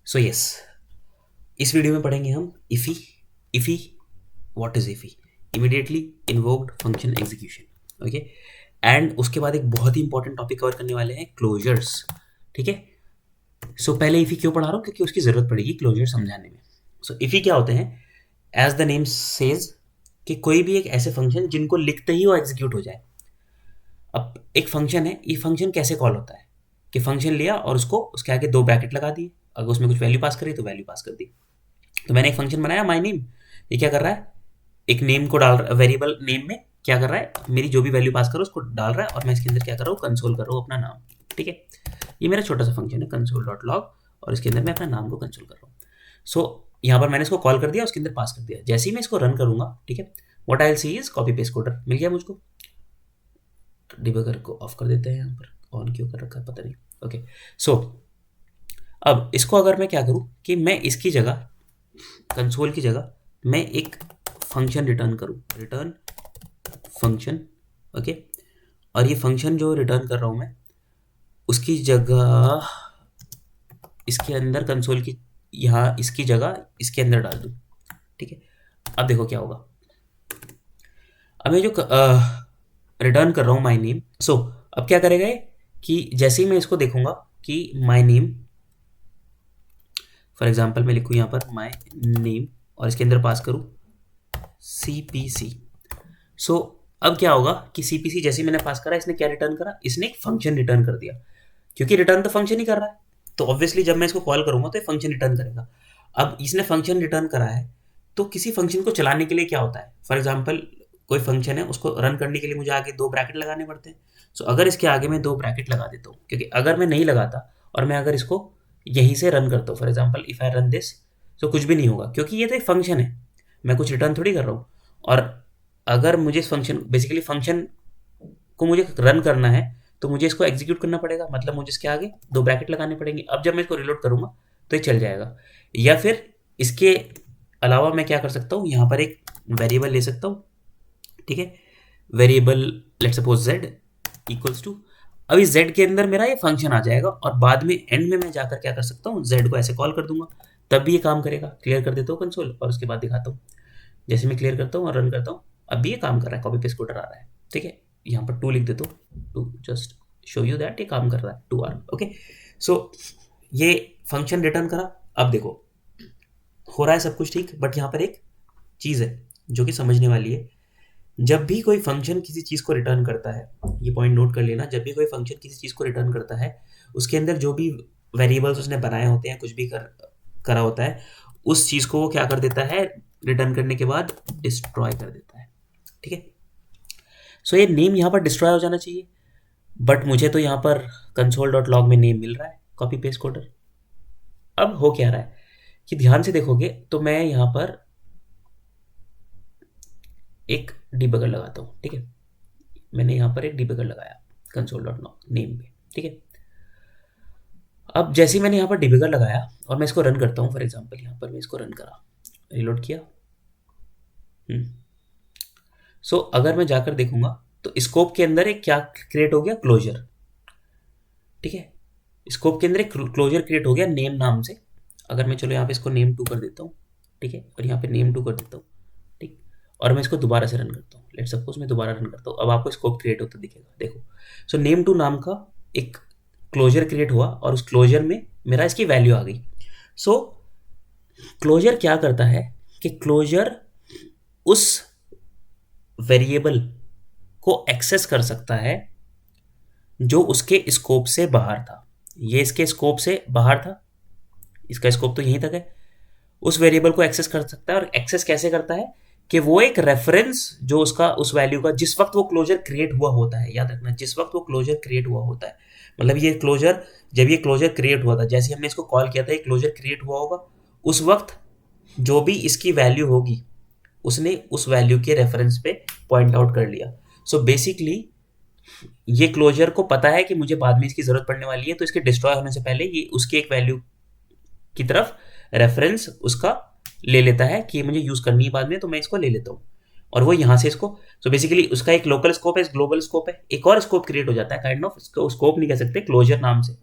So yes, इस video में पढ़ेंगे हम IIFE. IIFE, what is IIFE? Immediately invoked function execution. Okay, and उसके बाद एक बहुत ही इंपॉर्टेंट टॉपिक कवर करने वाले हैं, क्लोजर्स। ठीक है, सो पहले इफ़ी क्यों पढ़ा रहा हूँ? क्योंकि उसकी ज़रूरत पड़ेगी क्लोजर समझाने में। सो इफ़ी क्या होते हैं? एज द नेम सेज, कि कोई भी एक ऐसे फंक्शन जिनको लिखते ही वो एग्जीक्यूट हो जाए। अब एक फंक्शन है, ये फंक्शन कैसे कॉल होता है? कि फंक्शन लिया और उसको उसके आगे दो ब्रैकेट लगा दिए, अगर उसमें कुछ वैल्यू पास करी तो वैल्यू पास कर दी। तो मैंने एक फंक्शन बनाया माई नेम, ये क्या कर रहा है? एक नेम को डाल रहा है, वेरिएबल नेम में क्या कर रहा है, मेरी जो भी वैल्यू पास करो उसको डाल रहा है, और मैं इसके अंदर क्या कर रहा हूँ, कंसोल कर रहा हूँ अपना नाम। ठीक है, ये मेरा छोटा सा फंक्शन है कंसोल डॉट लॉग, और इसके अंदर मैं अपना नाम को कंसोल कर रहा हूँ। सो यहाँ पर मैंने इसको कॉल कर दिया, उसके अंदर पास कर दिया। जैसे ही मैं इसको रन करूंगा, ठीक है, what I will see is copy paste coder मिल गया मुझको। डिबगर को ऑफ कर देते हैं, यहाँ पर ऑन क्यों कर रखा है पता नहीं। ओके, सो अब इसको अगर मैं क्या करूँ कि मैं इसकी जगह, कंसोल की जगह, मैं एक फंक्शन रिटर्न करूँ, रिटर्न फंक्शन। ओके, और ये फंक्शन जो रिटर्न कर रहा हूँ मैं, उसकी जगह इसके अंदर कंसोल की, यहाँ इसकी जगह इसके अंदर डाल दूँ। ठीक है, अब देखो क्या होगा। अब मैं जो रिटर्न कर रहा हूँ माई नेम, सो अब क्या करेगा ये कि जैसे ही मैं इसको देखूंगा कि माई नेम, फॉर एग्जाम्पल मैं लिखूँ यहाँ पर माई नेम और इसके अंदर पास करूँ CPC। सो अब क्या होगा कि CPC जैसे ही मैंने पास करा, इसने क्या रिटर्न करा? इसने एक फंक्शन रिटर्न कर दिया, क्योंकि रिटर्न तो फंक्शन ही कर रहा है, तो ऑब्वियसली जब मैं इसको कॉल करूंगा तो ये फंक्शन रिटर्न करेगा। अब इसने फंक्शन रिटर्न करा है, तो किसी फंक्शन को चलाने के लिए क्या होता है, फॉर एग्जाम्पल कोई फंक्शन है, उसको रन करने के लिए मुझे आगे दो ब्रैकेट लगाने पड़ते हैं। सो अगर इसके आगे मैं दो ब्रैकेट लगा देता हूँ, क्योंकि अगर मैं नहीं लगाता और मैं अगर इसको यहीं से रन करता हूँ, for example if I run this, तो कुछ भी नहीं होगा, क्योंकि ये तो एक फंक्शन है, मैं कुछ रिटर्न थोड़ी कर रहा हूँ। और अगर मुझे इस फंक्शन, बेसिकली फंक्शन को मुझे रन करना है, तो मुझे इसको एग्जीक्यूट करना पड़ेगा, मतलब मुझे इसके आगे दो ब्रैकेट लगाने पड़ेंगे। अब जब मैं इसको रिलोड करूंगा तो ये चल जाएगा। या फिर इसके अलावा मैं क्या कर सकता हूँ, यहाँ पर एक वेरिएबल ले सकता हूँ। ठीक है, variable let suppose z equals to, अभी z के अंदर मेरा ये फंक्शन आ जाएगा, और बाद में एंड में मैं जाकर क्या कर सकता हूँ, z को ऐसे कॉल कर दूंगा, तब भी ये काम करेगा। क्लियर कर देता हूँ कंसोल और उसके बाद दिखाता हूँ। जैसे मैं क्लियर करता हूँ और रन करता हूँ, अब भी ये काम कर रहा है, कॉपी पेस्ट कोडर आ रहा है। ठीक है, यहाँ पर 2 लिख देता हूँ to just show you that ये काम कर रहा है, 2R। ओके, सो ये फंक्शन रिटर्न करा। अब देखो हो रहा है सब कुछ ठीक, बट यहाँ पर एक चीज़ है जो कि समझने वाली है। जब भी कोई फंक्शन किसी चीज़ को रिटर्न करता है, ये पॉइंट नोट कर लेना, जब भी कोई फंक्शन किसी चीज़ को रिटर्न करता है, उसके अंदर जो भी वेरिएबल्स उसने बनाए होते हैं, कुछ भी करा होता है, उस चीज़ को वो क्या कर देता है, रिटर्न करने के बाद डिस्ट्रॉय कर देता है। ठीक है, सो ये नेम यहाँ पर डिस्ट्रॉय हो जाना चाहिए, बट मुझे तो यहाँ पर कंसोल डॉट लॉग में नेम मिल रहा है, कॉपी पेस्ट कोडर। अब हो क्या रहा है कि ध्यान से देखोगे तो मैं यहाँ पर एक डिबगर लगाता हूँ। ठीक है, मैंने यहाँ पर एक डिबगर लगाया कंसोल डॉट लॉग नेम पे। ठीक है, अब जैसे ही मैंने यहाँ पर डिबगर लगाया और मैं इसको रन करता हूँ, फॉर एग्जाम्पल यहाँ पर मैं इसको रन करा, रिलोड किया। सो अगर मैं जाकर देखूंगा तो स्कोप के अंदर एक क्या क्रिएट हो गया, क्लोजर। ठीक है, स्कोप के अंदर एक क्लोजर क्रिएट हो गया नेम नाम से। अगर मैं चलो यहाँ पे इसको नेम 2 कर देता हूँ, ठीक है, और यहाँ पे नेम 2 कर देता हूँ, ठीक, और मैं इसको दोबारा से रन करता हूँ, लेट सपोज मैं दोबारा रन करता हूँ, अब आपको स्कोप क्रिएट होता दिखेगा, देखो। सो नेम 2 नाम का एक क्लोजर क्रिएट हुआ, और उस क्लोजर में मेरा इसकी वैल्यू आ गई। सो क्लोजर क्या करता है कि क्लोजर उस वेरिएबल को एक्सेस कर सकता है जो उसके स्कोप से बाहर था। ये इसके स्कोप से बाहर था, इसका स्कोप तो यहीं तक है। उस वेरिएबल को एक्सेस कर सकता है, और एक्सेस कैसे करता है कि वो एक रेफरेंस जो उसका उस वैल्यू का, जिस वक्त वो क्लोजर क्रिएट हुआ होता है, याद रखना, जिस वक्त वो क्लोजर क्रिएट हुआ होता है, मतलब ये क्लोजर, जब ये क्लोजर क्रिएट हुआ था, जैसे हमने इसको कॉल किया था, ये क्लोजर क्रिएट हुआ होगा, उस वक्त जो भी इसकी वैल्यू होगी, उसने उस वैल्यू के रेफरेंस पे पॉइंट आउट कर लिया। सो बेसिकली ये क्लोजर को पता है कि मुझे बाद में इसकी जरूरत पड़ने वाली है, तो इसके डिस्ट्रॉय होने से पहले ये उसकी एक वैल्यू की तरफ रेफरेंस उसका ले लेता है कि मुझे यूज करनी है बाद में, तो मैं इसको ले लेता हूँ, और वो यहाँ से इसको, सो बेसिकली उसका एक लोकल स्कोप है, ग्लोबल स्कोप है, एक और स्कोप क्रिएट हो जाता है, काइंड ऑफ, इसको स्कोप नहीं कह सकते, क्लोजर नाम से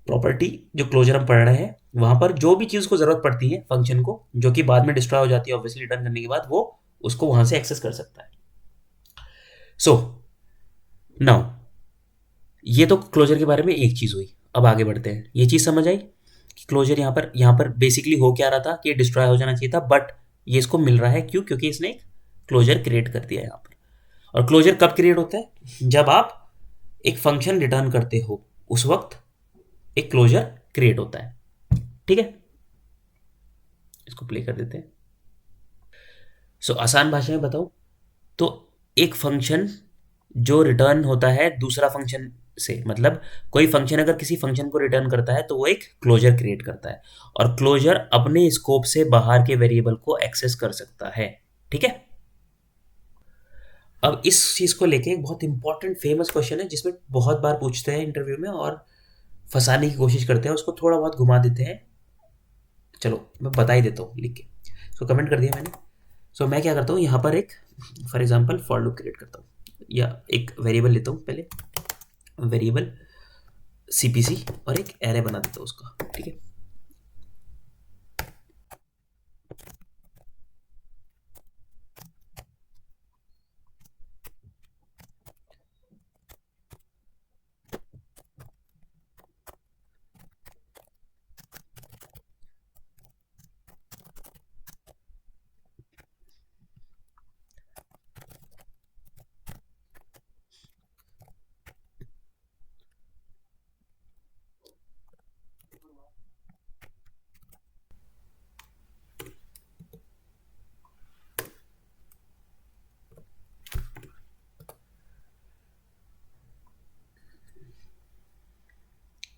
प्रॉपर्टी जो क्लोजर हम पढ़ रहे हैं, वहां पर जो भी चीज को जरूरत पड़ती है फंक्शन को, जो कि बाद में डिस्ट्रॉय हो जाती है ऑब्वियसली रिटर्न करने के बाद, वो उसको वहां से एक्सेस कर सकता है। सो नाउ ये तो क्लोजर के बारे में एक चीज हुई। अब आगे बढ़ते हैं। ये चीज समझ आई कि क्लोजर यहाँ पर बेसिकली हो क्या रहा था कि डिस्ट्रॉय हो जाना चाहिए था, बट ये इसको मिल रहा है क्यों? क्योंकि इसने एक क्लोजर क्रिएट कर दिया यहाँ पर। और क्लोजर कब क्रिएट होता है? जब आप एक फंक्शन रिटर्न करते हो उस वक्त एक क्लोजर क्रिएट होता है। ठीक है, इसको प्ले कर देते हैं। सो आसान भाषा में बताऊं तो एक फंक्शन जो रिटर्न होता है दूसरा फंक्शन से, मतलब कोई फंक्शन अगर किसी फंक्शन को रिटर्न करता है तो वो एक क्लोजर क्रिएट करता है, और क्लोजर अपने स्कोप से बाहर के वेरिएबल को एक्सेस कर सकता है। ठीक है, अब इस चीज को लेके एक बहुत इंपॉर्टेंट फेमस क्वेश्चन है जिसमें बहुत बार पूछते हैं इंटरव्यू में और फंसाने की कोशिश करते हैं, उसको थोड़ा बहुत घुमा देते हैं। चलो मैं बता ही देता हूँ लिख के। सो कमेंट कर दिया मैंने। सो मैं क्या करता हूँ, यहाँ पर एक for example for loop create करता हूँ, या एक वेरिएबल लेता हूँ, पहले वेरिएबल सीपीसी और एक एरे बना देता हूँ उसका। ठीक है,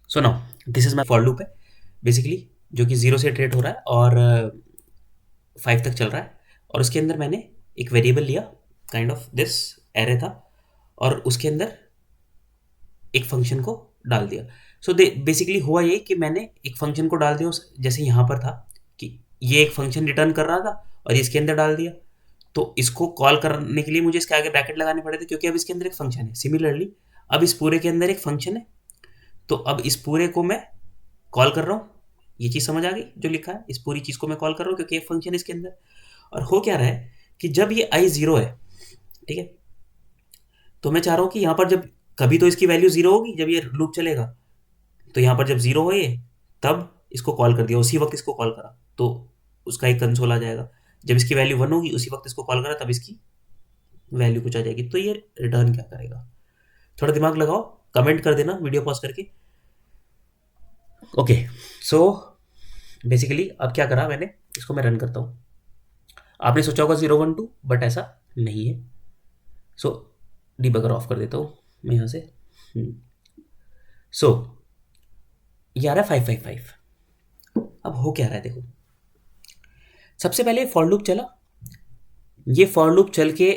so now this is my for loop है बेसिकली, जो कि 0 से इटरेट हो रहा है और 5 तक चल रहा है। और उसके अंदर मैंने एक वेरिएबल लिया, काइंड ऑफ दिस एरे था, और उसके अंदर एक फंक्शन को डाल दिया। सो बेसिकली हुआ ये कि मैंने एक फंक्शन को डाल दिया जैसे यहाँ पर था कि ये एक फंक्शन रिटर्न कर रहा था और इसके अंदर डाल दिया। तो इसको कॉल करने के लिए मुझे इसके आगे ब्रैकेट लगाने पड़े थे क्योंकि अब इसके अंदर एक फंक्शन है। सिमिलरली अब इस पूरे के अंदर एक फंक्शन है, तो अब इस पूरे को मैं कॉल कर रहा हूँ। ये चीज़ समझ आ गई जो लिखा है? इस पूरी चीज़ को मैं कॉल कर रहा हूँ क्योंकि एक फंक्शन है इसके अंदर। और हो क्या रहा है कि जब ये आई 0 है, ठीक है, तो मैं चाह रहा हूँ कि यहाँ पर जब कभी तो इसकी वैल्यू 0 होगी जब ये लूप चलेगा, तो यहाँ पर जब 0 हो ये, तब इसको कॉल कर दिया, उसी वक्त इसको कॉल करा तो उसका एक कंसोल आ जाएगा। जब इसकी वैल्यू 1 होगी उसी वक्त इसको कॉल करा तब इसकी वैल्यू कुछ आ जाएगी। तो ये रिटर्न क्या करेगा? थोड़ा दिमाग लगाओ, कमेंट कर देना वीडियो पॉज करके। ओके, सो बेसिकली अब क्या करा मैंने, इसको मैं रन करता हूँ। आपने सोचा होगा 0 1 2, बट ऐसा नहीं है। सो डीबगर ऑफ कर देता हूँ मैं यहाँ से। सो ये आ रहा है 555। अब हो क्या रहा है देखो, सबसे पहले फॉर लूप चला। ये फॉर लूप चल के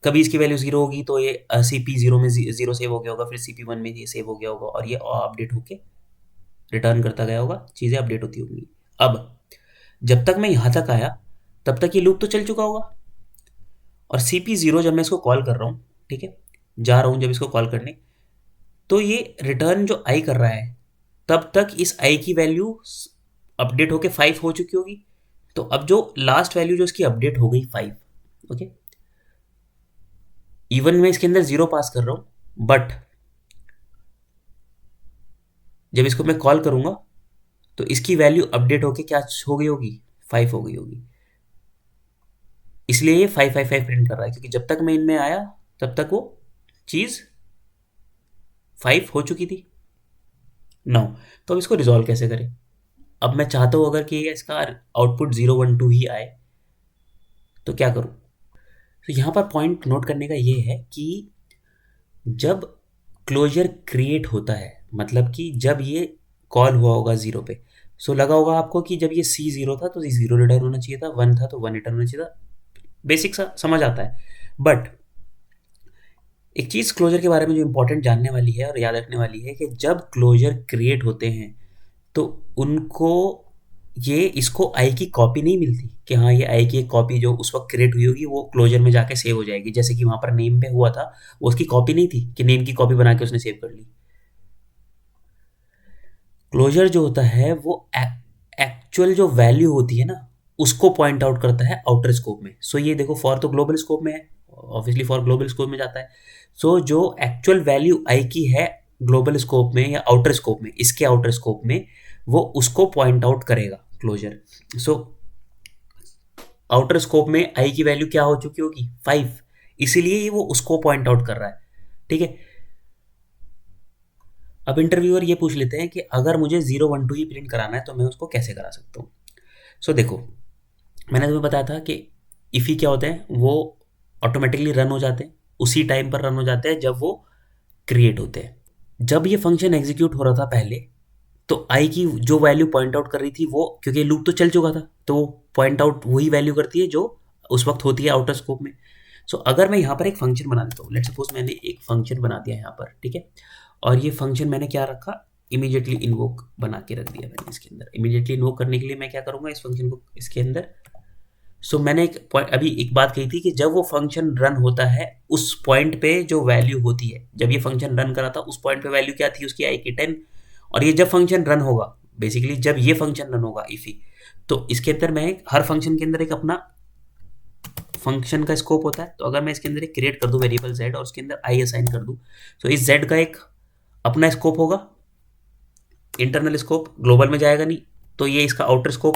कभी इसकी वैल्यू 0 होगी तो ये CP0 में 0 सेव हो गया होगा, फिर CP1 में ये सेव हो गया होगा और ये अपडेट होके रिटर्न करता गया होगा, चीज़ें अपडेट होती होंगी। अब जब तक मैं यहाँ तक आया तब तक ये लूप तो चल चुका होगा, और CP0 जब मैं इसको कॉल कर रहा हूँ, ठीक है, जा रहा हूँ जब इसको कॉल करने, तो ये रिटर्न जो आई कर रहा है तब तक इस आई की वैल्यू अपडेट होके 5 हो चुकी होगी। तो अब जो लास्ट वैल्यू जो इसकी अपडेट हो गई 5, ओके, इवन मैं इसके अंदर 0 पास कर रहा हूँ, बट जब इसको मैं कॉल करूंगा तो इसकी वैल्यू अपडेट होके क्या हो गई होगी? 5 हो गई होगी। इसलिए ये 555 प्रिंट कर रहा है क्योंकि जब तक मैं इनमें आया तब तक वो चीज़ 5 हो चुकी थी। नाउ तो अब इसको रिजॉल्व कैसे करें? अब मैं चाहता हूँ अगर कि इसका आउटपुट 0 1 2 ही आए तो क्या करूँ? तो यहाँ पर पॉइंट नोट करने का ये है कि जब क्लोजर क्रिएट होता है, मतलब कि जब ये कॉल हुआ होगा 0 पे, सो लगा होगा आपको कि जब ये C0 था तो C0 रिटर्न होना चाहिए था, 1 था तो 1 रिटर्न होना चाहिए था। बेसिक सा समझ आता है। बट एक चीज़ क्लोजर के बारे में जो इंपॉर्टेंट जानने वाली है और याद रखने वाली है कि जब क्लोजर क्रिएट होते हैं तो उनको ये इसको आई की कॉपी नहीं मिलती कि हाँ ये आई की एक कॉपी जो उस वक्त क्रिएट हुई होगी वो क्लोजर में जाके सेव हो जाएगी, जैसे कि वहाँ पर नेम पे हुआ था, वो उसकी कॉपी नहीं थी कि नेम की कॉपी बना के उसने सेव कर ली। क्लोजर जो होता है वो एक्चुअल जो वैल्यू होती है ना उसको पॉइंट आउट करता है आउटर स्कोप में। सो ये देखो फॉर तो ग्लोबल स्कोप में है, ऑब्वियसली फॉर ग्लोबल स्कोप में जाता है। सो जो एक्चुअल वैल्यू आई की है ग्लोबल स्कोप में या आउटर स्कोप में, इसके आउटर स्कोप में, वो उसको पॉइंट आउट करेगा क्लोजर। सो आउटर स्कोप में आई की वैल्यू क्या हो चुकी होगी 5, इसीलिए वो उसको पॉइंट आउट कर रहा है। ठीक है, अब इंटरव्यूअर ये पूछ लेते हैं कि अगर मुझे 012 ही प्रिंट कराना है तो मैं उसको कैसे करा सकता हूँ। सो देखो मैंने तुम्हें बताया था कि इफ़ी क्या होते हैं, वो ऑटोमेटिकली रन हो जाते हैं, उसी टाइम पर रन हो जाते हैं जब वो क्रिएट होते हैं। जब ये फंक्शन एग्जीक्यूट हो रहा था पहले, तो आई की जो वैल्यू पॉइंट आउट कर रही थी वो, क्योंकि लूप तो चल चुका था, तो वो पॉइंट आउट वही वैल्यू करती है जो उस वक्त होती है आउटर स्कोप में। सो अगर मैं यहाँ पर एक फंक्शन बना देता हूँ, लेट्स सपोज मैंने एक फंक्शन बना दिया यहाँ पर, ठीक है, और ये फंक्शन मैंने क्या रखा, इमीडिएटली इन्वोक बना के रख दिया मैंने इसके अंदर। इमीडिएटली इन्वोक करने के लिए मैं क्या करूँगा, इस फंक्शन को इसके अंदर, सो मैंने अभी एक बात कही थी कि जब वो फंक्शन रन होता है उस पॉइंट पे जो वैल्यू होती है, जब ये फंक्शन रन करा था उस पॉइंट पे वैल्यू क्या थी उसकी, आई की 10। और ये जब फंक्शन रन होगा, बेसिकली जब ये फंक्शन रन होगा इफी, तो इसके अंदर मैं हर फंक्शन के अंदर एक अपना फंक्शन का स्कोप होता है। तो अगर मैं इसके अंदर एक क्रिएट कर दूं वेरिएबल z और उसके अंदर आई असाइन कर दूं, तो इस z का एक अपना स्कोप होगा, इंटरनल स्कोप, ग्लोबल में जाएगा नहीं। तो ये इसका आउटर स्कोप,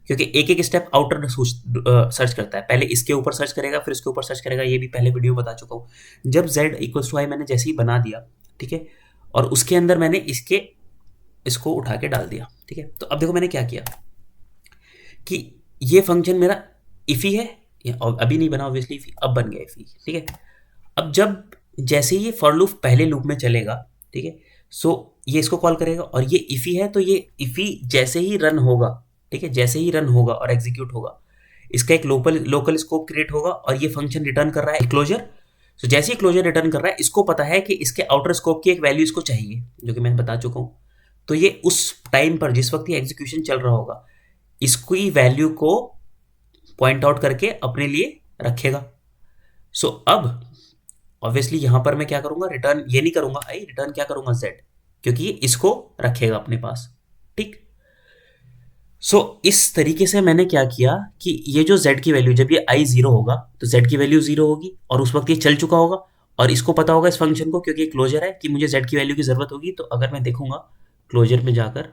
क्योंकि एक एक स्टेप आउटर सर्च करता है, पहले इसके ऊपर सर्च करेगा फिर इसके ऊपर सर्च करेगा, ये भी पहले वीडियो में बता चुका हूँ। जब z इक्वल्स टू आई मैंने जैसे ही बना दिया, ठीक है, और उसके अंदर मैंने इसको उठा के डाल दिया, ठीक है। तो अब देखो मैंने क्या किया कि ये फंक्शन मेरा इफी है, अभी नहीं बना ऑब्वियसली इफी, अब बन गया इफी, ठीक है। अब जब जैसे ही ये फॉर लूप पहले लूप में चलेगा, ठीक है, सो ये इसको कॉल करेगा, और ये इफी है तो ये इफी जैसे ही रन होगा, ठीक है, जैसे ही रन होगा और एग्जीक्यूट होगा, इसका एक लोकल स्कोप क्रिएट होगा और ये फंक्शन रिटर्न कर रहा है क्लोजर। तो जैसे ही क्लोजर रिटर्न कर रहा है, इसको पता है कि इसके आउटर स्कोप की एक वैल्यू इसको चाहिए, जो कि मैंने बता चुका हूँ। तो ये उस टाइम पर जिस वक्त ये एग्जीक्यूशन चल रहा होगा, इसकी वैल्यू को पॉइंट आउट करके अपने लिए रखेगा। सो अब ऑब्वियसली यहां पर मैं क्या करूंगा, रिटर्न ये नहीं करूंगा आई, रिटर्न क्या करूंगा z, क्योंकि ये इसको रखेगा अपने पास, ठीक। सो इस तरीके से मैंने क्या किया कि ये जो z की वैल्यू, जब ये i 0 होगा तो z की वैल्यू 0 होगी, और उस वक्त ये चल चुका होगा, और इसको पता होगा इस फंक्शन को, क्योंकि क्लोजर है, कि मुझे z की वैल्यू की जरूरत होगी। तो अगर मैं देखूंगा क्लोजर में जाकर,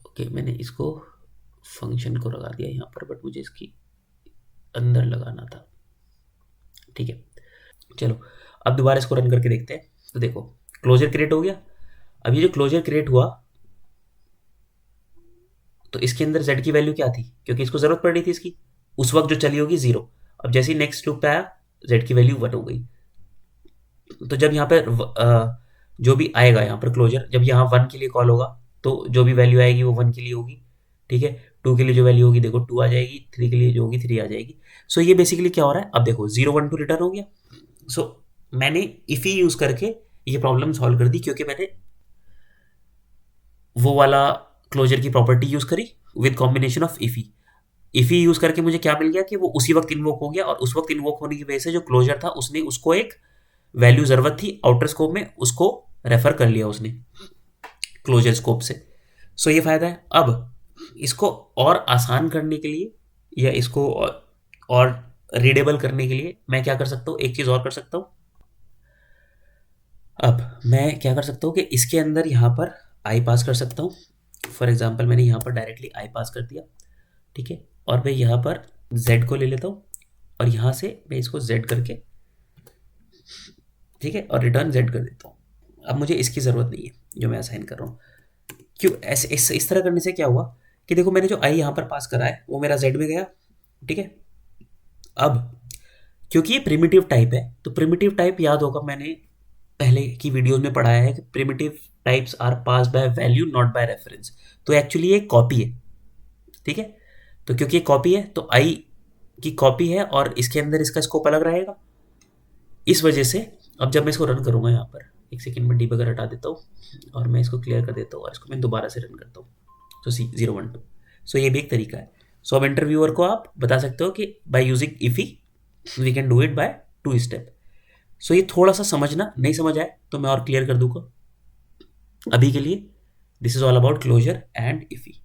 ओके मैंने इसको फंक्शन को लगा दिया यहाँ पर, बट मुझे इसकी अंदर लगाना था, ठीक है। चलो अब दोबारा इसको रन करके देखते हैं। तो देखो क्लोजर क्रिएट हो गया। अब ये जो क्लोजर क्रिएट हुआ, तो इसके अंदर z की वैल्यू क्या थी, क्योंकि इसको जरूरत पड़ रही थी इसकी, उस वक्त जो चली होगी 0। अब जैसे ही नेक्स्ट लूप पे आया, z की वैल्यू 1 हो गई। तो जब यहाँ पर जो भी आएगा यहाँ पर क्लोजर, जब यहाँ 1 के लिए कॉल होगा, तो जो भी वैल्यू आएगी वो 1 के लिए होगी, ठीक है। 2 के लिए जो वैल्यू होगी देखो 2 आ जाएगी, 3 के लिए जो होगी 3 आ जाएगी। सो ये बेसिकली क्या हो रहा है, अब देखो 0 1 2 रिटर्न हो गया। सो मैंने इफी यूज करके ये प्रॉब्लम सॉल्व कर दी, क्योंकि मैंने वो वाला क्लोजर की प्रॉपर्टी यूज करी with combination of IIFE. IIFE use करके मुझे क्या मिल गया कि वो उसी वक्त इन्वोक हो गया, और उस वक्त इन्वोक होने की वजह से जो क्लोजर था उसने उसको एक वैल्यू जरूरत थी आउटर स्कोप में, उसको रेफर कर लिया उसने क्लोजर स्कोप से। सो ये फायदा है। अब इसको और आसान करने के लिए, या इसको और रीडेबल करने के लिए मैं क्या कर सकता हूँ, एक चीज और कर सकता हूँ। अब मैं क्या कर सकता हूँ कि इसके अंदर यहाँ पर आई पास कर सकता हूँ। फॉर एग्जाम्पल मैंने यहाँ पर डायरेक्टली आई पास कर दिया, ठीक है, और मैं यहाँ पर z को ले लेता हूँ, और यहाँ से मैं इसको z करके, ठीक है, और रिटर्न z कर देता हूँ। अब मुझे इसकी ज़रूरत नहीं है जो मैं असाइन कर रहा हूँ। क्यों ऐसे इस तरह करने से क्या हुआ कि देखो मैंने जो आई यहाँ पर पास करा है वो मेरा z में गया, ठीक है। अब क्योंकि ये प्रिमिटिव टाइप है, तो प्रिमिटिव टाइप याद होगा, मैंने पहले की वीडियोस में पढ़ाया है कि primitive types are pass by value not by reference. तो एक्चुअली ये कॉपी है, ठीक है। तो क्योंकि ये कॉपी है तो आई की कॉपी है, और इसके अंदर इसका स्कोप अलग रहेगा। इस वजह से अब जब मैं इसको रन करूंगा, यहाँ पर एक सेकेंड में डीबगर हटा देता हूँ और मैं इसको क्लियर कर देता हूँ, और इसको मैं दोबारा से रन करता हूँ। तो सी 0 1 2। सो ये भी एक तरीका है। सो अब इंटरव्यूअर को आप बता सकते हो कि by using IIFE we can do it by 2 step. So ये थोड़ा सा समझना, नहीं समझ आए तो मैं और क्लियर कर दूंगा। अभी के लिए this is all about closure and IFFI.